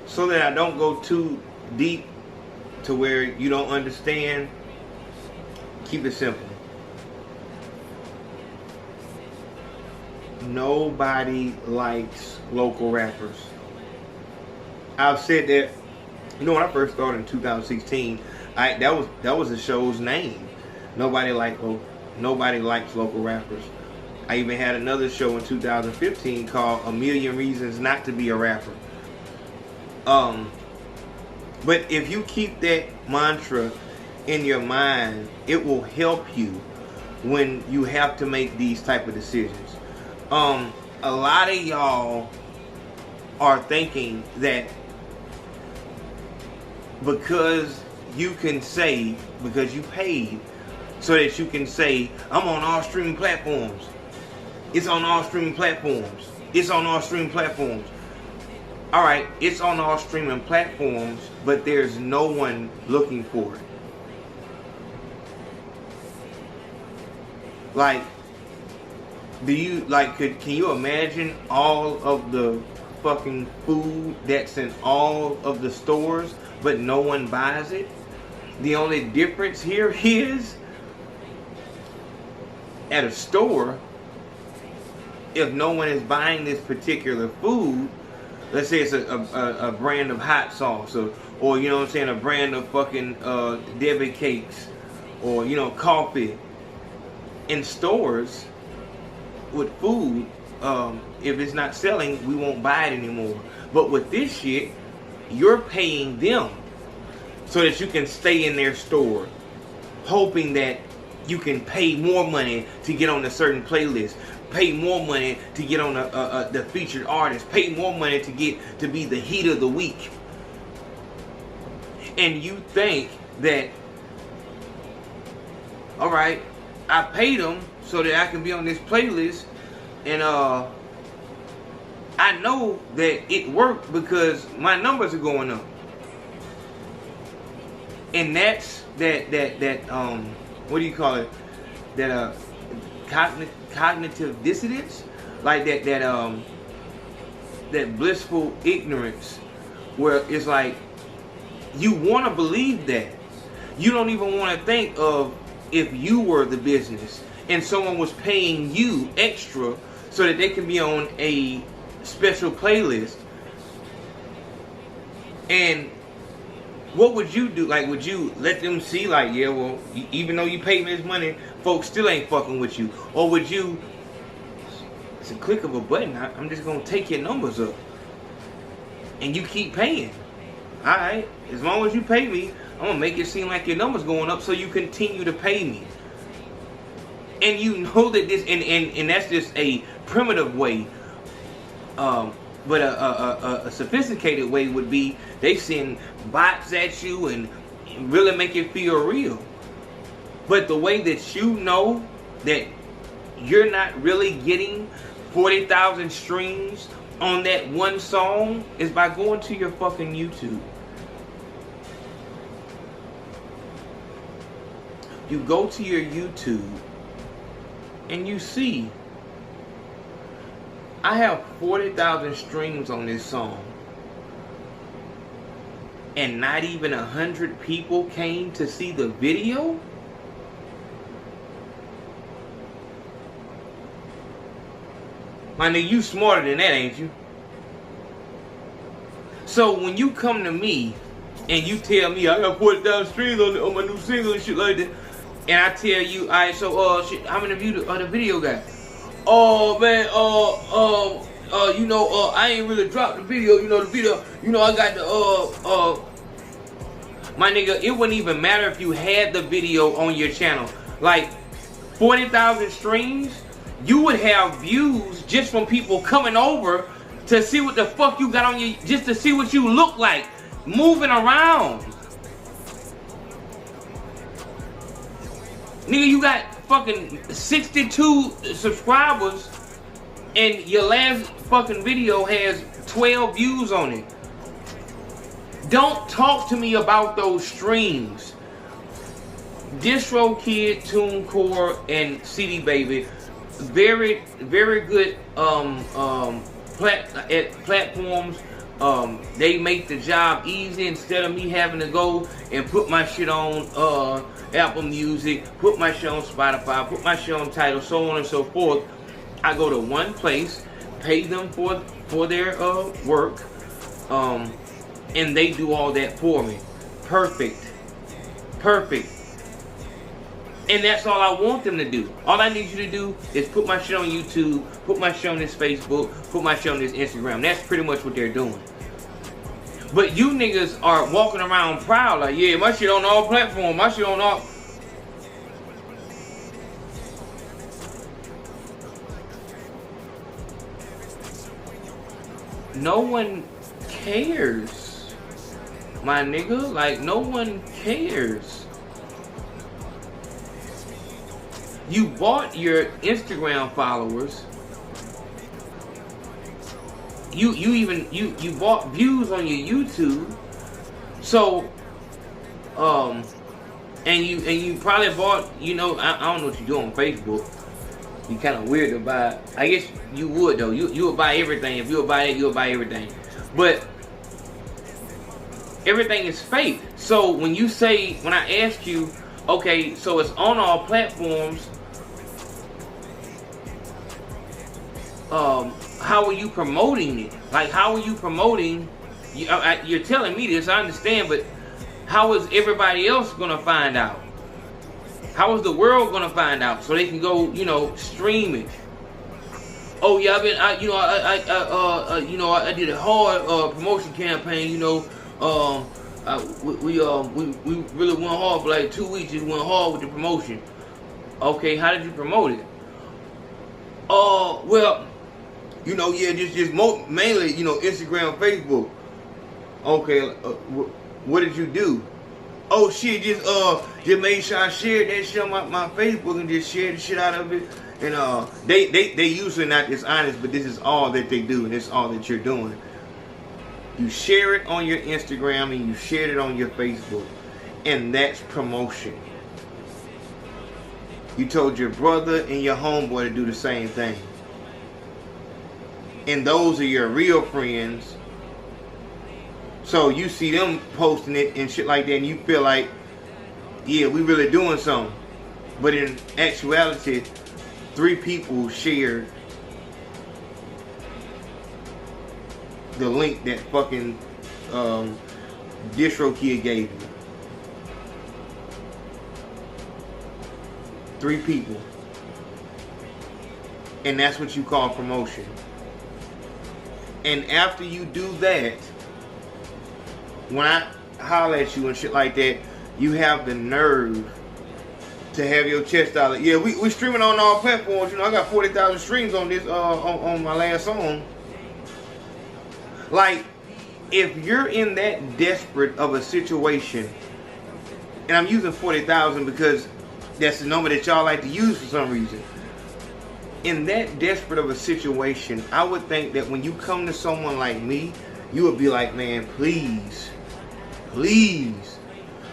so that I don't go too deep to where you don't understand, keep it simple. Nobody likes local rappers. I've said that, you know, when I first started in 2016, that was the show's name. Nobody likes local rappers. I even had another show in 2015 called A Million Reasons Not to Be a Rapper. But if you keep that mantra in your mind, it will help you when you have to make these type of decisions. A lot of y'all are thinking that because you can say, because you paid, so that you can say, I'm on all streaming platforms. It's on all streaming platforms. It's on all streaming platforms. Alright, it's on all streaming platforms, but there's no one looking for it. Like, can you imagine all of the fucking food that's in all of the stores, but no one buys it? The only difference here is, at a store, if no one is buying this particular food, let's say it's a brand of hot sauce, or you know what I'm saying, a brand of fucking Debbie cakes, or you know, coffee. In stores with food, if it's not selling, we won't buy it anymore. But with this shit, you're paying them so that you can stay in their store, hoping that you can pay more money to get on a certain playlist, pay more money to get on the featured artist, pay more money to get to be the heat of the week. And you think that, all right, I paid them so that I can be on this playlist, and I know that it worked because my numbers are going up. And that's that what do you call it? That cognitive dissonance, like that blissful ignorance, where it's like you want to believe that. You don't even want to think of if you were the business and someone was paying you extra so that they can be on a special playlist. And what would you do? Like, would you let them see, like, yeah, well, even though you paid me this money, folks still ain't fucking with you? Or would you, it's a click of a button, I'm just going to take your numbers up, and you keep paying? Alright, as long as you pay me, I'm going to make it seem like your numbers going up so you continue to pay me. And you know that this, and that's just a primitive way. But a sophisticated way would be they send bots at you and really make it feel real. But the way that you know that you're not really getting 40,000 streams on that one song is by going to your fucking YouTube. You go to your YouTube and you see, I have 40,000 streams on this song, and not even 100 people came to see the video? My nigga, you smarter than that, ain't you? So when you come to me and you tell me I got 40,000 streams on my new single and shit like that, and I tell you, alright, so shit, how many views the video got? Oh man, you know, I ain't really dropped the video. You know, the video, you know, I got the my nigga, it wouldn't even matter if you had the video on your channel. Like 40,000 streams, you would have views just from people coming over to see what the fuck you got on your, just to see what you look like moving around. Nigga, you got fucking 62 subscribers and your last fucking video has 12 views on it. Don't talk to me about those streams. Distro Kid, TuneCore, and CD Baby, very, very good platforms They make the job easy instead of me having to go and put my shit on Apple Music, put my shit on Spotify, put my shit on Tidal, so on and so forth. I go to one place, pay them for their work, and they do all that for me. Perfect. And that's all I want them to do. All I need you to do is put my shit on YouTube, put my shit on this Facebook, put my shit on this Instagram. That's pretty much what they're doing. But you niggas are walking around proud like, yeah, my shit on all platforms, my shit on all... No one cares, my nigga. Like, no one cares. You bought your Instagram followers. You bought views on your YouTube. So, and you probably bought, you know, I don't know what you do on Facebook. You kind of weird to buy. I guess you would though. You would buy everything. If you would buy it, you would buy everything. But everything is fake. So when you say, when I ask you, okay, so it's on all platforms. How are you promoting it? Like, how are you promoting? You're telling me this, I understand, but how is everybody else gonna find out? How is the world gonna find out so they can go, you know, stream it? Oh yeah, I did a hard promotion campaign. You know, we really went hard for like 2 weeks. Just went hard with the promotion. Okay, how did you promote it? Well, you know, yeah, just mainly, you know, Instagram, Facebook. Okay, what did you do? Oh shit, just made sure I shared that shit on my Facebook and just shared the shit out of it. And they usually not this honest, but this is all that they do, and this is all that you're doing. You share it on your Instagram and you share it on your Facebook, and that's promotion. You told your brother and your homeboy to do the same thing. And those are your real friends. So you see them posting it and shit like that, and you feel like, yeah, we really doing something. But in actuality, 3 people shared the link that fucking Distro Kid gave you. 3 people. And that's what you call promotion. And after you do that, when I holler at you and shit like that, you have the nerve to have your chest out. Like, yeah, we streaming on all platforms. You know, I got 40,000 streams on this on my last song. Like, if you're in that desperate of a situation, and I'm using 40,000 because that's the number that y'all like to use for some reason. In that desperate of a situation, I would think that when you come to someone like me, you would be like, man, please.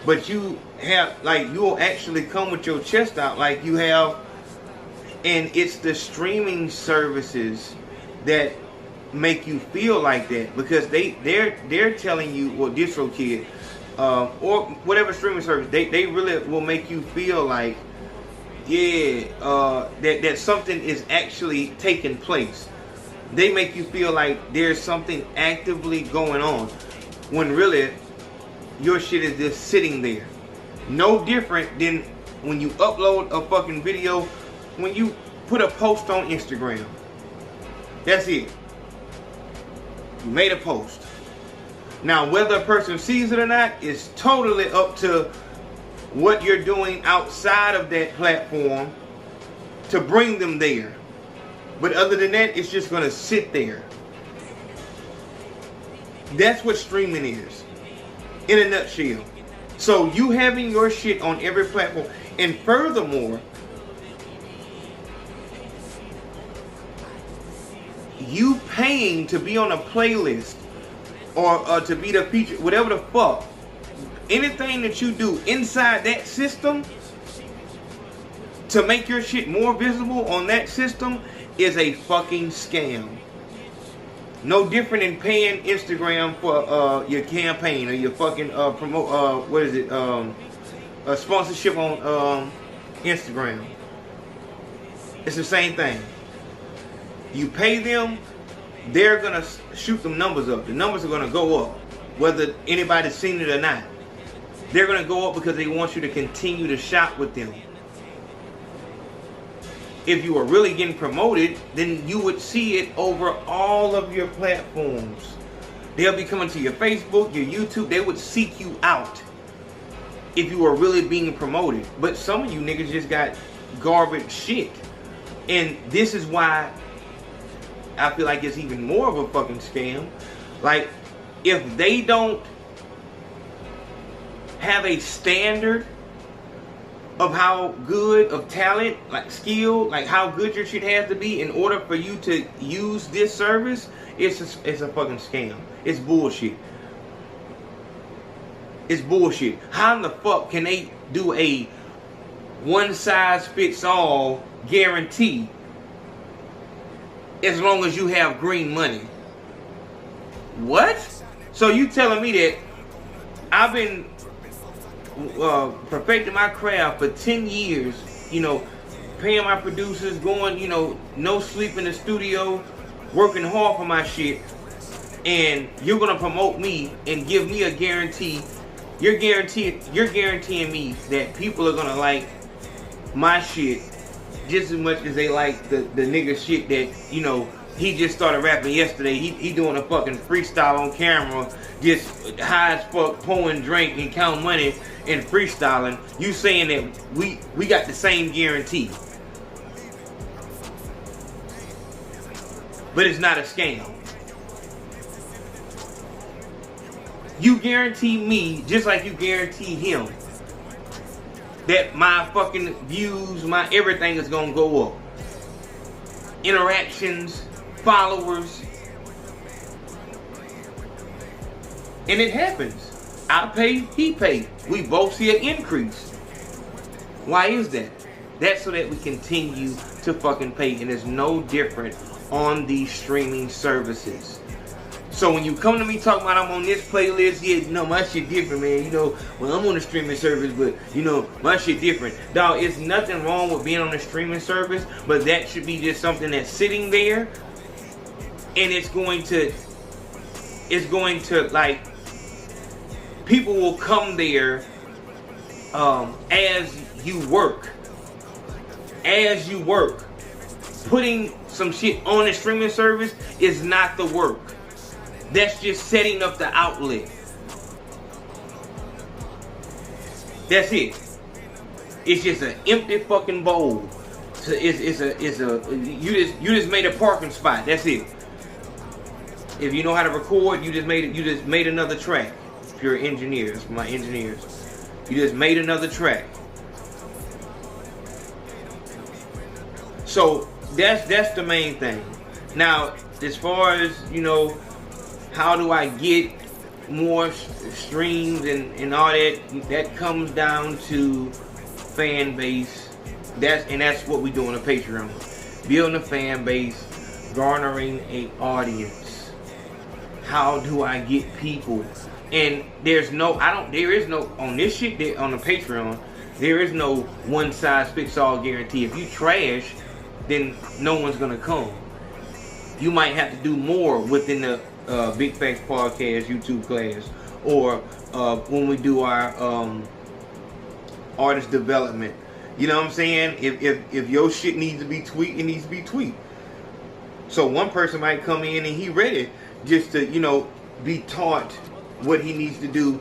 But you have, like, you will actually come with your chest out like you have. And it's the streaming services that make you feel like that, because they're telling you, well, Distro Kid, or whatever streaming service, they really will make you feel like, yeah, that something is actually taking place. They make you feel like there's something actively going on, when really your shit is just sitting there. No different than when you upload a fucking video, when you put a post on Instagram. That's it. You made a post. Now, whether a person sees it or not is totally up to what you're doing outside of that platform to bring them there. But other than that, it's just going to sit there. That's what streaming is, in a nutshell. So you having your shit on every platform, and furthermore, you paying to be on a playlist or to be the feature, whatever the fuck. Anything that you do inside that system to make your shit more visible on that system is a fucking scam. No different than paying Instagram for your campaign or your fucking promote what is it a sponsorship on Instagram. It's the same thing. You pay them, they're gonna shoot them numbers up. The numbers are gonna go up, whether anybody's seen it or not. They're gonna go up because they want you to continue to shop with them. If you are really getting promoted, then you would see it over all of your platforms. They'll be coming to your Facebook, your YouTube. They would seek you out if you are really being promoted. But some of you niggas just got garbage shit. And this is why I feel like it's even more of a fucking scam. Like, if they don't have a standard of how good of talent, like skill, like how good your shit has to be in order for you to use this service, it's a fucking scam. It's bullshit. It's bullshit. How in the fuck can they do a one size fits all guarantee as long as you have green money? What? So you telling me that I've been perfecting my craft for 10 years, you know, paying my producers, going, you know, no sleep in the studio, working hard for my shit, and you're gonna promote me and give me a guarantee. You're guaranteeing me that people are gonna like my shit just as much as they like the nigga shit that, you know, he just started rapping yesterday. He doing a fucking freestyle on camera, just high as fuck, pouring drink and count money and freestyling. You saying that we got the same guarantee. But it's not a scam. You guarantee me, just like you guarantee him, that my fucking views, my everything is gonna go up. Interactions, followers. And it happens. I pay, he pay. We both see an increase. Why is that? That's so that we continue to fucking pay. And it's no different on these streaming services. So when you come to me talking about I'm on this playlist, yeah, you know, my shit different, man. You know, well, I'm on a streaming service, but, you know, my shit different. Dog, it's nothing wrong with being on a streaming service, but that should be just something that's sitting there. And it's going to, like, people will come there as you work. As you work. Putting some shit on a streaming service is not the work. That's just setting up the outlet. That's it. It's just an empty fucking bowl. You just made a parking spot. That's it. If you know how to record, you just made another track. If you're an engineer, that's for my engineers. You just made another track. So that's the main thing. Now, as far as, you know, how do I get more streams and all that? That comes down to fan base. That's what we do on the Patreon. Building a fan base, garnering an audience. How do I get people? And there is no on this shit on the Patreon. There is no one size fits all guarantee. If you trash, then no one's gonna come. You might have to do more within the Big Facts Podcast YouTube class, or when we do our artist development. You know what I'm saying? If your shit needs to be tweaked, it needs to be tweaked. So one person might come in and he ready just to, you know, be taught what he needs to do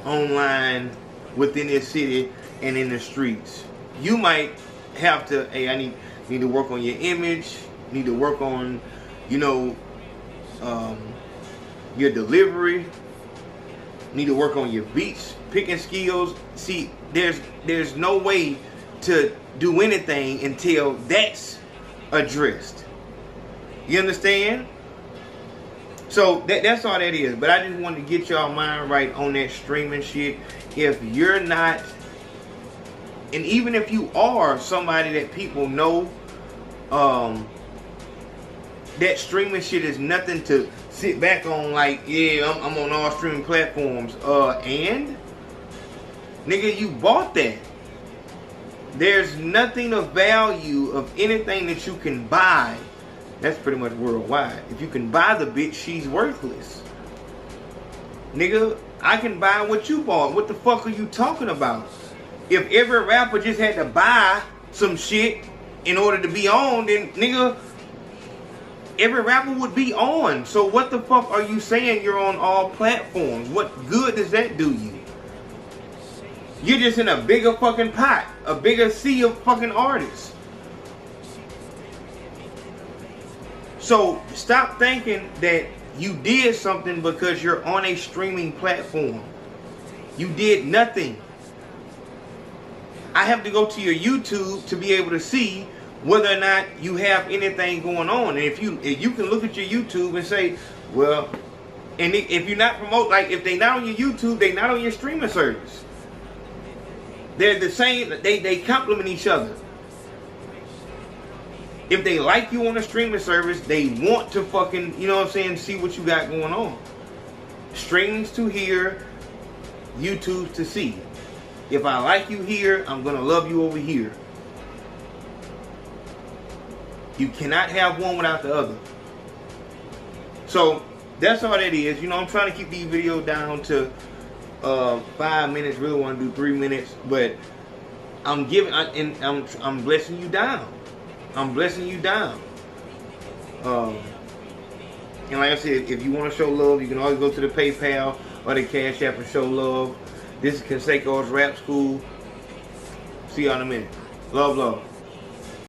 online within his city and in the streets. You might have to, hey, I need to work on your image, need to work on, you know, your delivery, need to work on your beats picking skills. See, there's no way to do anything until that's addressed. You understand? So that's all that is. But I just wanted to get y'all mind right on that streaming shit. If you're not, and even if you are somebody that people know, that streaming shit is nothing to sit back on like, yeah, I'm on all streaming platforms. And nigga, you bought that. There's nothing of value of anything that you can buy. That's pretty much worldwide. If you can buy the bitch, she's worthless. Nigga, I can buy what you bought. What the fuck are you talking about? If every rapper just had to buy some shit in order to be on, then nigga, every rapper would be on. So what the fuck are you saying you're on all platforms? What good does that do you? You're just in a bigger fucking pot. A bigger sea of fucking artists. So stop thinking that you did something because you're on a streaming platform. You did nothing. I have to go to your YouTube to be able to see whether or not you have anything going on. And if you can look at your YouTube and say, well, and if you're not promote, like if they not on your YouTube, they not on your streaming service. They're the same. They complement each other. If they like you on a streaming service, they want to fucking, you know what I'm saying, see what you got going on. Streaming's to hear, YouTube's to see. If I like you here, I'm gonna love you over here. You cannot have one without the other. So that's all that is. You know, I'm trying to keep these videos down to 5 minutes. Really want to do 3 minutes, but I'm blessing you down. I'm blessing you down. And like I said, if you want to show love, you can always go to the PayPal or the Cashapp and show love. This is Consaco's Rap School. See y'all in a minute. Love, love.